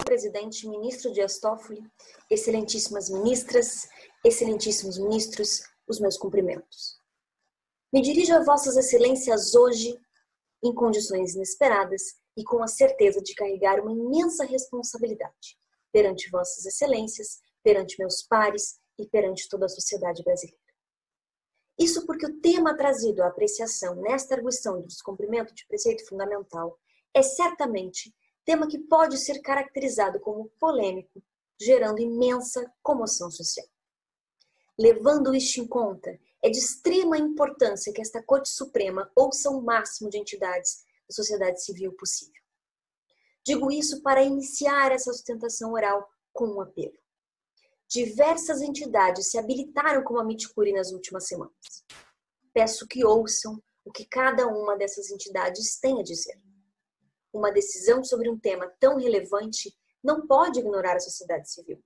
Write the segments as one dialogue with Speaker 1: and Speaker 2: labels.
Speaker 1: Presidente, ministro Dias Toffoli, excelentíssimas ministras, excelentíssimos ministros, os meus cumprimentos. Me dirijo a vossas excelências hoje em condições inesperadas e com a certeza de carregar uma imensa responsabilidade perante vossas excelências, perante meus pares e perante toda a sociedade brasileira. Isso porque o tema trazido à apreciação nesta arguição do descumprimento de preceito fundamental é certamente tema que pode ser caracterizado como polêmico, gerando imensa comoção social. Levando isto em conta, é de extrema importância que esta Corte Suprema ouça o máximo de entidades da sociedade civil possível. Digo isso para iniciar essa sustentação oral com um apelo. Diversas entidades se habilitaram como amiticuri nas últimas semanas. Peço que ouçam o que cada uma dessas entidades tem a dizer. Uma decisão sobre um tema tão relevante não pode ignorar a sociedade civil.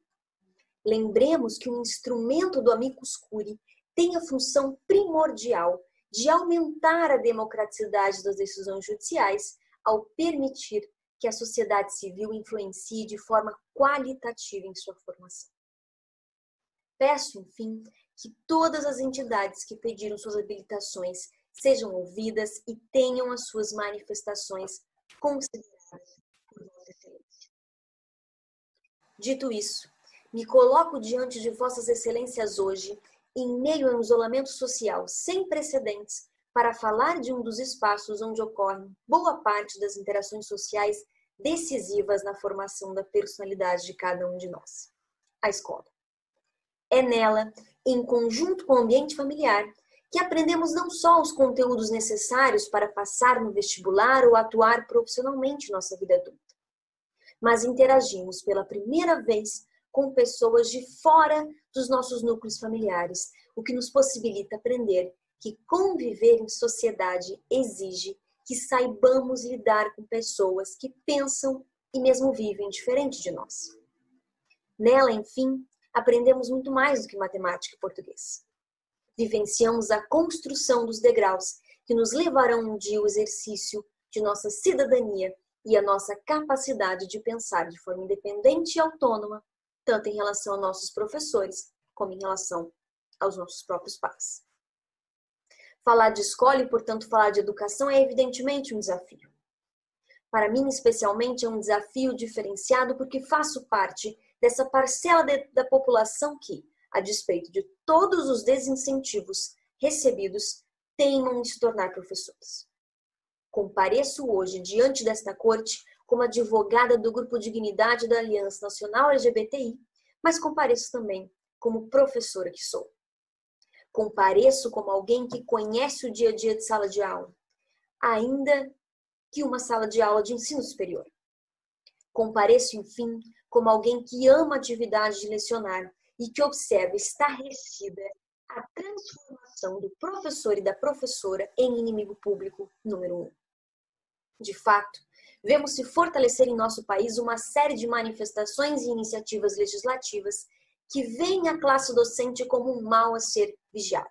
Speaker 1: Lembremos que um instrumento do amicus curiae tem a função primordial de aumentar a democraticidade das decisões judiciais ao permitir que a sociedade civil influencie de forma qualitativa em sua formação. Peço, enfim, que todas as entidades que pediram suas habilitações sejam ouvidas e tenham as suas manifestações consideradas por Vossa Excelência. Dito isso, me coloco diante de Vossas Excelências hoje, em meio a um isolamento social sem precedentes, para falar de um dos espaços onde ocorrem boa parte das interações sociais decisivas na formação da personalidade de cada um de nós, a escola. É nela, em conjunto com o ambiente familiar, que aprendemos não só os conteúdos necessários para passar no vestibular ou atuar profissionalmente em nossa vida adulta, mas interagimos pela primeira vez com pessoas de fora dos nossos núcleos familiares, o que nos possibilita aprender que conviver em sociedade exige que saibamos lidar com pessoas que pensam e mesmo vivem diferente de nós. Nela, enfim, aprendemos muito mais do que matemática e português. Vivenciamos a construção dos degraus que nos levarão um dia ao exercício de nossa cidadania e a nossa capacidade de pensar de forma independente e autônoma, tanto em relação a nossos professores, como em relação aos nossos próprios pais. Falar de escola e, portanto, falar de educação é evidentemente um desafio. Para mim, especialmente, é um desafio diferenciado porque faço parte dessa parcela da população que, a despeito de todos os desincentivos recebidos, teimam em se tornar professores. Compareço hoje diante desta corte como advogada do Grupo Dignidade da Aliança Nacional LGBTI, mas compareço também como professora que sou. Compareço como alguém que conhece o dia a dia de sala de aula, ainda que uma sala de aula de ensino superior. Compareço, enfim, como alguém que ama a atividade de lecionar e que observa estarrecida a transformação do professor e da professora em inimigo público número 1. De fato, vemos se fortalecer em nosso país uma série de manifestações e iniciativas legislativas que veem a classe docente como um mal a ser vigiado.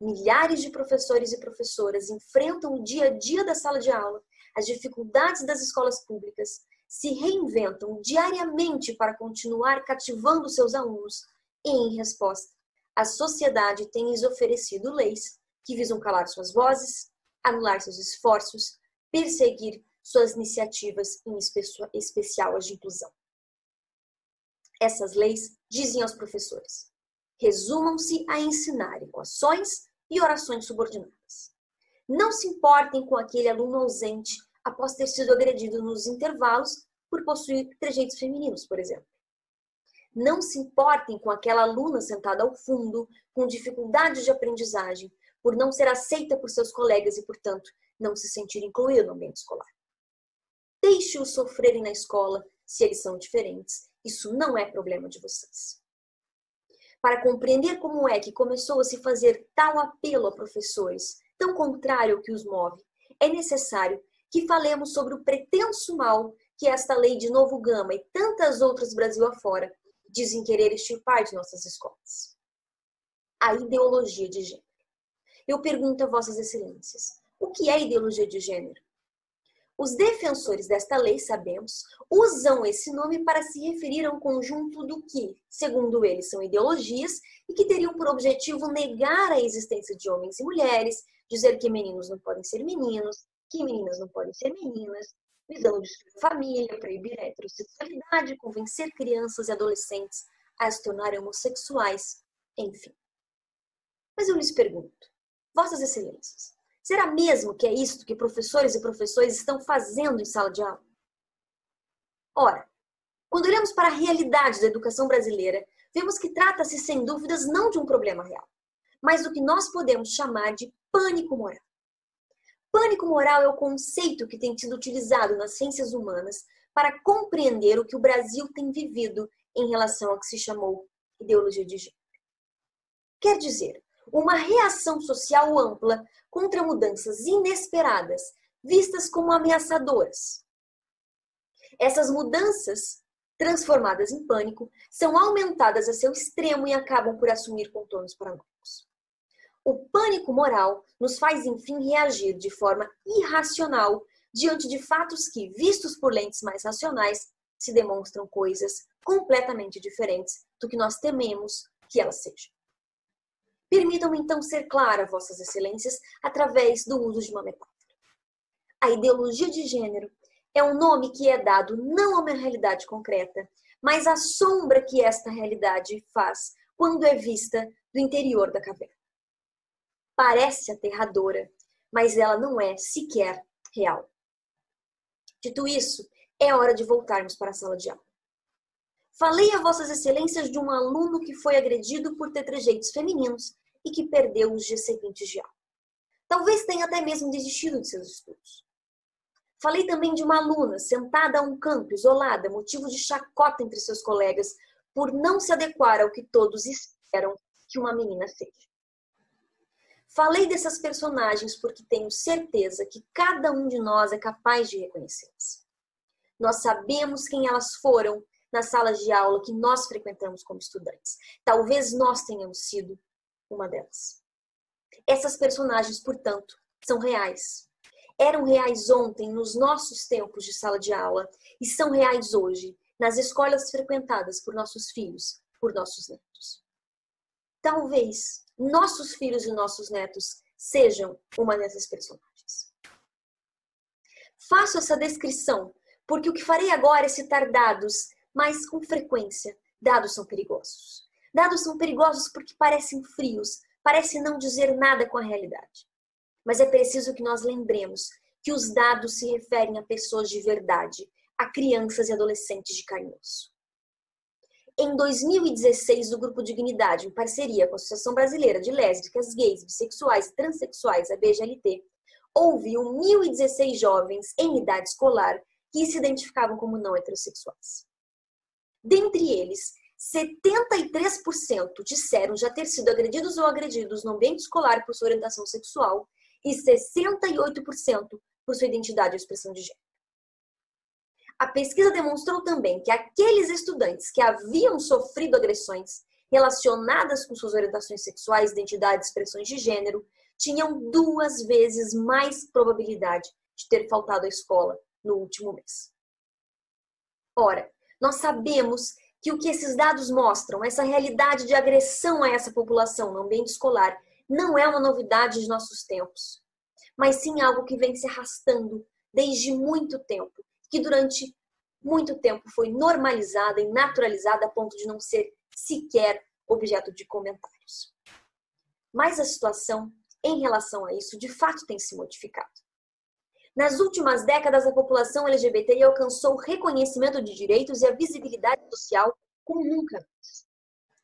Speaker 1: Milhares de professores e professoras enfrentam o dia a dia da sala de aula, as dificuldades das escolas públicas, se reinventam diariamente para continuar cativando seus alunos e, em resposta, a sociedade tem lhes oferecido leis que visam calar suas vozes, anular seus esforços, perseguir suas iniciativas, em especial as de inclusão. Essas leis dizem aos professores: resumam-se a ensinar equações e orações subordinadas. Não se importem com aquele aluno ausente após ter sido agredido nos intervalos por possuir trejeitos femininos, por exemplo. Não se importem com aquela aluna sentada ao fundo, com dificuldades de aprendizagem, por não ser aceita por seus colegas e, portanto, não se sentir incluída no ambiente escolar. Deixe-os sofrerem na escola se eles são diferentes. Isso não é problema de vocês. Para compreender como é que começou a se fazer tal apelo a professores, tão contrário ao que os move, é necessário que falemos sobre o pretenso mal que esta lei de Novo Gama e tantas outras Brasil afora dizem querer extirpar de nossas escolas. A ideologia de gênero. Eu pergunto a vossas excelências, o que é ideologia de gênero? Os defensores desta lei, sabemos, usam esse nome para se referir a um conjunto do que, segundo eles, são ideologias e que teriam por objetivo negar a existência de homens e mulheres, dizer que meninos não podem ser meninos, que meninas não podem ser meninas, visando destruir a família, proibir a heterossexualidade, convencer crianças e adolescentes a se tornarem homossexuais, enfim. Mas eu lhes pergunto, Vossas Excelências, será mesmo que é isto que professores e professores estão fazendo em sala de aula? Ora, quando olhamos para a realidade da educação brasileira, vemos que trata-se, sem dúvidas, não de um problema real, mas do que nós podemos chamar de pânico moral. Pânico moral é o conceito que tem sido utilizado nas ciências humanas para compreender o que o Brasil tem vivido em relação ao que se chamou ideologia de gênero. Quer dizer, uma reação social ampla contra mudanças inesperadas, vistas como ameaçadoras. Essas mudanças, transformadas em pânico, são aumentadas a seu extremo e acabam por assumir contornos paranoicos. O pânico moral nos faz, enfim, reagir de forma irracional diante de fatos que, vistos por lentes mais racionais, se demonstram coisas completamente diferentes do que nós tememos que elas sejam. Permitam-me então ser clara, Vossas Excelências, através do uso de uma metáfora. A ideologia de gênero é um nome que é dado não a uma realidade concreta, mas à sombra que esta realidade faz quando é vista do interior da caverna. Parece aterradora, mas ela não é sequer real. Dito isso, é hora de voltarmos para a sala de aula. Falei a Vossas Excelências de um aluno que foi agredido por ter trejeitos femininos e que perdeu os dias seguintes de aula. Talvez tenha até mesmo desistido de seus estudos. Falei também de uma aluna sentada a um canto, isolada, motivo de chacota entre seus colegas, por não se adequar ao que todos esperam que uma menina seja. Falei dessas personagens porque tenho certeza que cada um de nós é capaz de reconhecê-las. Nós sabemos quem elas foram nas salas de aula que nós frequentamos como estudantes. Talvez nós tenhamos sido uma delas. Essas personagens, portanto, são reais. Eram reais ontem nos nossos tempos de sala de aula e são reais hoje nas escolas frequentadas por nossos filhos, por nossos netos. Talvez nossos filhos e nossos netos sejam uma dessas personagens. Faço essa descrição porque o que farei agora é citar dados, mas com frequência, dados são perigosos. Dados são perigosos porque parecem frios, parecem não dizer nada com a realidade. Mas é preciso que nós lembremos que os dados se referem a pessoas de verdade, a crianças e adolescentes de carne e osso. Em 2016, o Grupo Dignidade, em parceria com a Associação Brasileira de Lésbicas, Gays, Bissexuais e Transsexuais, a BGLT, ouviu 1.016 jovens em idade escolar que se identificavam como não heterossexuais. Dentre eles, 73% disseram já ter sido agredidos ou agredidos no ambiente escolar por sua orientação sexual e 68% por sua identidade ou expressão de gênero. A pesquisa demonstrou também que aqueles estudantes que haviam sofrido agressões relacionadas com suas orientações sexuais, identidades e expressões de gênero tinham 2 vezes mais probabilidade de ter faltado à escola no último mês. Ora, nós sabemos que o que esses dados mostram, essa realidade de agressão a essa população no ambiente escolar, não é uma novidade de nossos tempos, mas sim algo que vem se arrastando desde muito tempo, que durante muito tempo foi normalizada e naturalizada a ponto de não ser sequer objeto de comentários. Mas a situação em relação a isso, de fato, tem se modificado. Nas últimas décadas, a população LGBTI alcançou o reconhecimento de direitos e a visibilidade social como nunca antes.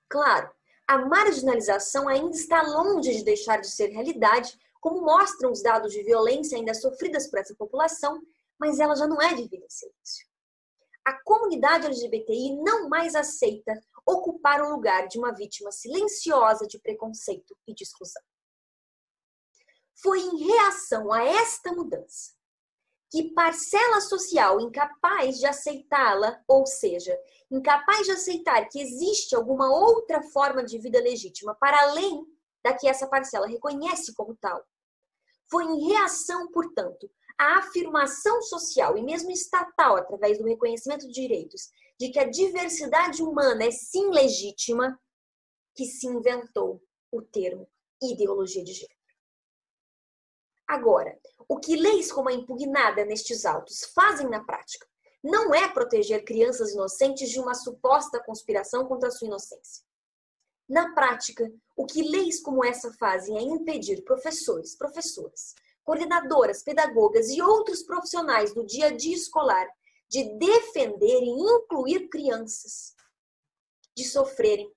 Speaker 1: Claro, a marginalização ainda está longe de deixar de ser realidade, como mostram os dados de violência ainda sofridas por essa população, mas ela já não é de vida em silêncio. A comunidade LGBTI não mais aceita ocupar o lugar de uma vítima silenciosa de preconceito e de exclusão. Foi em reação a esta mudança que parcela social incapaz de aceitá-la, ou seja, incapaz de aceitar que existe alguma outra forma de vida legítima para além da que essa parcela reconhece como tal. Foi em reação, portanto, a afirmação social e mesmo estatal, através do reconhecimento de direitos, de que a diversidade humana é sim legítima, que se inventou o termo ideologia de gênero. Agora, o que leis como a impugnada nestes autos fazem na prática não é proteger crianças inocentes de uma suposta conspiração contra a sua inocência. Na prática, o que leis como essa fazem é impedir professores, professoras, coordenadoras, pedagogas e outros profissionais do dia a dia escolar de defender e incluir crianças, de sofrerem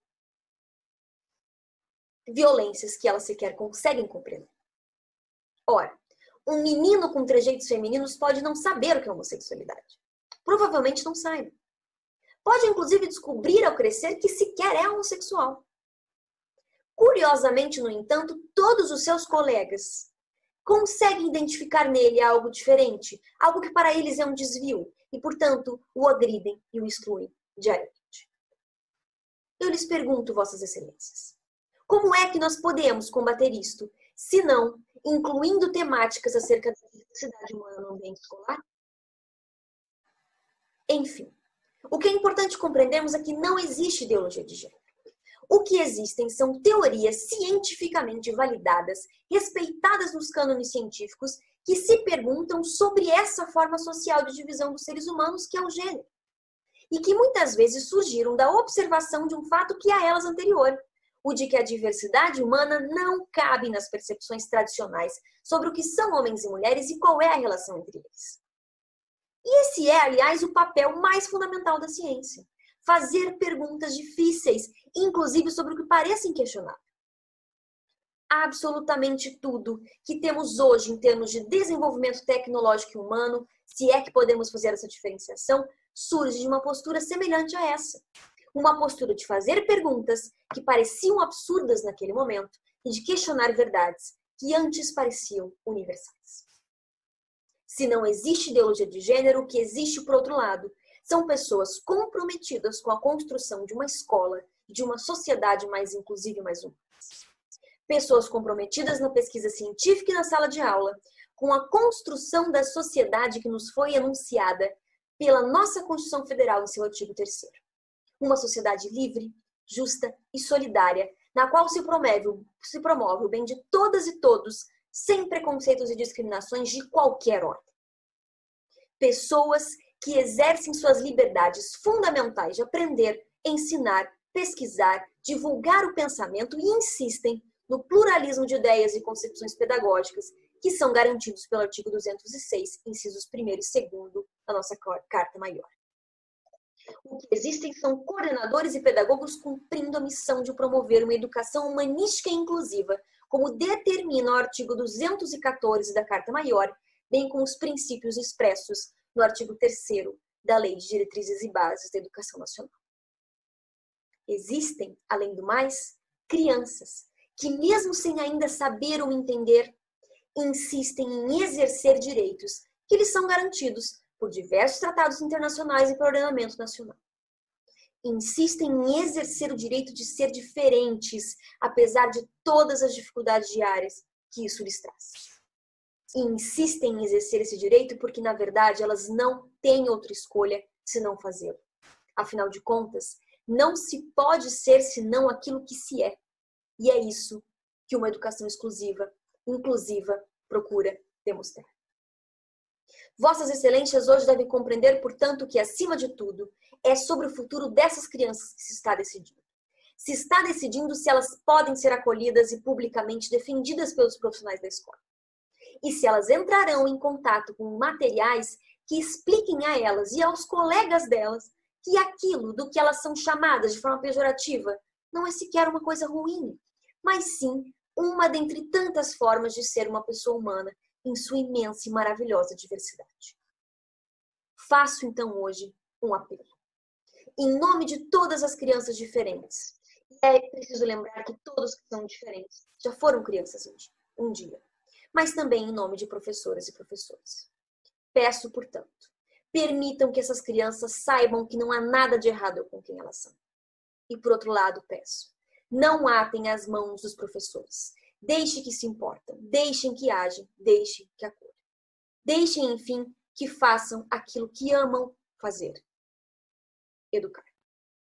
Speaker 1: violências que elas sequer conseguem compreender. Ora, um menino com trejeitos femininos pode não saber o que é homossexualidade. Provavelmente não saiba. Pode, inclusive, descobrir ao crescer que sequer é homossexual. Curiosamente, no entanto, todos os seus colegas conseguem identificar nele algo diferente, algo que para eles é um desvio, e, portanto, o agridem e o excluem diariamente. Eu lhes pergunto, Vossas Excelências, como é que nós podemos combater isto, se não incluindo temáticas acerca da diversidade humana no ambiente escolar? Enfim, o que é importante compreendermos é que não existe ideologia de gênero. O que existem são teorias cientificamente validadas, respeitadas nos cânones científicos, que se perguntam sobre essa forma social de divisão dos seres humanos que é o gênero. E que muitas vezes surgiram da observação de um fato que a elas anterior, o de que a diversidade humana não cabe nas percepções tradicionais sobre o que são homens e mulheres e qual é a relação entre eles. E esse é, aliás, o papel mais fundamental da ciência. Fazer perguntas difíceis, inclusive sobre o que parece inquestionável. Absolutamente tudo que temos hoje em termos de desenvolvimento tecnológico e humano, se é que podemos fazer essa diferenciação, surge de uma postura semelhante a essa. Uma postura de fazer perguntas que pareciam absurdas naquele momento e de questionar verdades que antes pareciam universais. Se não existe ideologia de gênero, o que existe, por outro lado, são pessoas comprometidas com a construção de uma escola e de uma sociedade mais inclusiva e mais humana. Pessoas comprometidas na pesquisa científica e na sala de aula, com a construção da sociedade que nos foi enunciada pela nossa Constituição Federal em seu artigo 3º. Uma sociedade livre, justa e solidária, na qual se promove o bem de todas e todos, sem preconceitos e discriminações de qualquer ordem. Pessoas que exercem suas liberdades fundamentais de aprender, ensinar, pesquisar, divulgar o pensamento e insistem no pluralismo de ideias e concepções pedagógicas que são garantidos pelo artigo 206, incisos 1º e 2º da nossa Carta Maior. O que existem são coordenadores e pedagogos cumprindo a missão de promover uma educação humanística e inclusiva, como determina o artigo 214 da Carta Maior, bem como os princípios expressos no artigo 3º da Lei de Diretrizes e Bases da Educação Nacional. Existem, além do mais, crianças que, mesmo sem ainda saber ou entender, insistem em exercer direitos que lhes são garantidos por diversos tratados internacionais e por ordenamento nacional. Insistem em exercer o direito de ser diferentes, apesar de todas as dificuldades diárias que isso lhes traz. E insistem em exercer esse direito porque, na verdade, elas não têm outra escolha senão fazê-lo. Afinal de contas, não se pode ser senão aquilo que se é. E é isso que uma educação inclusiva, procura demonstrar. Vossas Excelências hoje devem compreender, portanto, que, acima de tudo, é sobre o futuro dessas crianças que se está decidindo. Se está decidindo se elas podem ser acolhidas e publicamente defendidas pelos profissionais da escola. E se elas entrarão em contato com materiais que expliquem a elas e aos colegas delas que aquilo do que elas são chamadas de forma pejorativa não é sequer uma coisa ruim, mas sim uma dentre tantas formas de ser uma pessoa humana em sua imensa e maravilhosa diversidade. Faço então hoje um apelo. Em nome de todas as crianças diferentes, é preciso lembrar que todos que são diferentes já foram crianças um dia, mas também em nome de professoras e professores. Peço, portanto, permitam que essas crianças saibam que não há nada de errado com quem elas são. E por outro lado, peço, não atem as mãos dos professores. Deixem que se importam, deixem que agem, deixem que acolham. Deixem, enfim, que façam aquilo que amam fazer: educar.